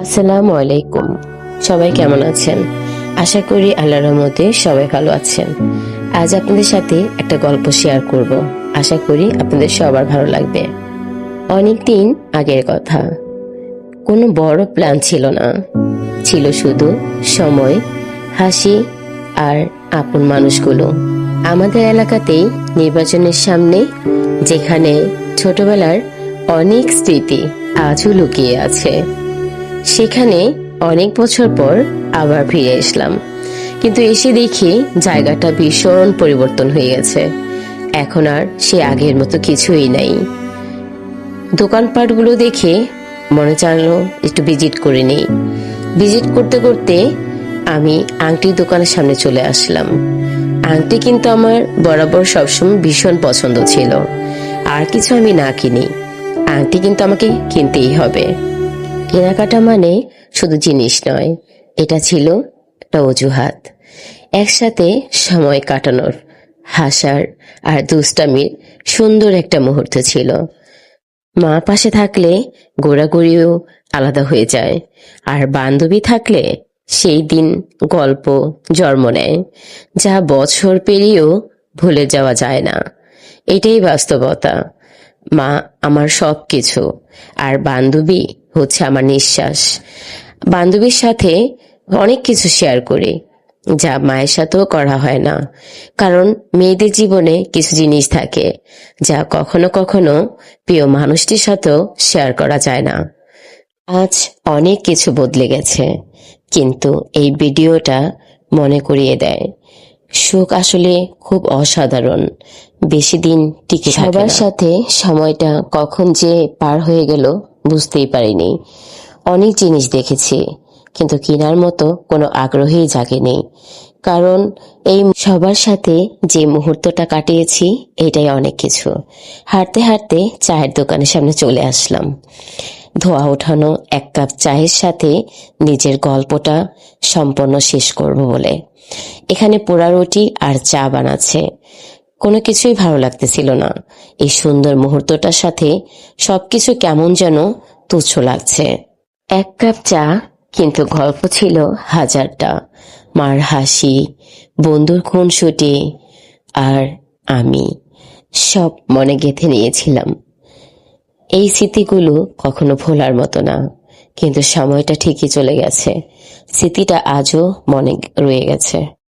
আসসালামু আলাইকুম। সবাই কেমন আছেন? আশা করি আল্লাহর রহমতে সবাই ভালো আছেন। আজ আপনাদের সাথে একটা গল্প শেয়ার করব। আশা করি আপনাদের সবার ভালো লাগবে। অনেকদিন আগের কথা। কোনো বড় প্ল্যান ছিল না, ছিল শুধু সময়, হাসি আর আপন মানুষগুলো। আমাদের এলাকাতেই নির্বাচনের সামনে, যেখানে ছোটবেলার অনেক স্মৃতি আজও লুকিয়ে আছে, সেখানে অনেক বছর পর আবার ফিরে এসলাম। কিন্তু এসে দেখি জায়গাটা ভীষণ পরিবর্তন হয়ে গেছে। এখন আর সে আগের মতো কিছুই নাই। দোকানপাটগুলো দেখে মনে চাইলো একটু ভিজিট করে নেই। ভিজিট করতে করতে আমি আংটির দোকানের সামনে চলে আসলাম। আংটি কিন্তু আমার বরাবর সবসময় ভীষণ পছন্দ ছিল। আর কিছু আমি না কিনি, আংটি কিন্তু আমাকে কিনতেই হবে। কেনাকাটা মানে শুধু জিনিস নয়, এটা ছিল একটা অজুহাত। একসাথে সময় কাটানোর, হাসার আর দুষ্টামির সুন্দর একটা মুহূর্ত ছিল। মা পাশে থাকলে ঘোরাঘুরিও আলাদা হয়ে যায়, আর বান্ধবী থাকলে সেই দিন গল্প জন্ম নেয়, যা বছর পেরিয়েও ভুলে যাওয়া যায় না। এটাই বাস্তবতা। মা আমার সব কিছু, আর বান্ধবী হচ্ছে আমার নিঃশ্বাস। বান্ধবীর সাথে অনেক কিছু শেয়ার করি, যা মায়ের সাথেও করা হয় না। কারণ মেয়েদের জীবনে কিছু জিনিস থাকে যা কখনো কখনো প্রিয় মানুষটির সাথেও শেয়ার করা যায় না। আজ অনেক কিছু বদলে গেছে, কিন্তু এই ভিডিওটা মনে করিয়ে দেয়, সুখ আসলে খুব অসাধারণ, বেশি দিন টিকে থাকে না। সবার সাথে সময়টা কখন যে পার হয়ে গেল বুঝতেই পারিনি। অনেক জিনিস দেখেছি, কিন্তু কেনার মতো কোনো আগ্রহই জাগেনি। কারণ এই সবার সাথে যে মুহূর্তটা কাটিয়েছি, এটাই অনেক কিছু। হাঁটতে হাঁটতে চায়ের দোকানের সামনে চলে আসলাম। ধোয়া ওঠানো এক কাপ চায়ের সাথে নিজের গল্পটা সম্পূর্ণ শেষ করব বলে। এখানে পোড়া রুটি আর চা বানাচ্ছে। কোনো কিছুই ভালো লাগতেছিল না। এই সুন্দর মুহূর্তটার সাথে সবকিছু কেমন যেন তুচ্ছ লাগছে। এক কাপ চা, কিন্তু গল্প ছিল হাজারটা। মার হাসি, বন্ধুর খুনসুটি, আর আমি সব মনে গেঁথে নিয়েছিলাম। এই স্মৃতিগুলো কখনো ভোলার মতো না, কিন্তু সময়টা ঠিকই চলে গেছে। স্মৃতিটা আজও মনে রয়ে গেছে।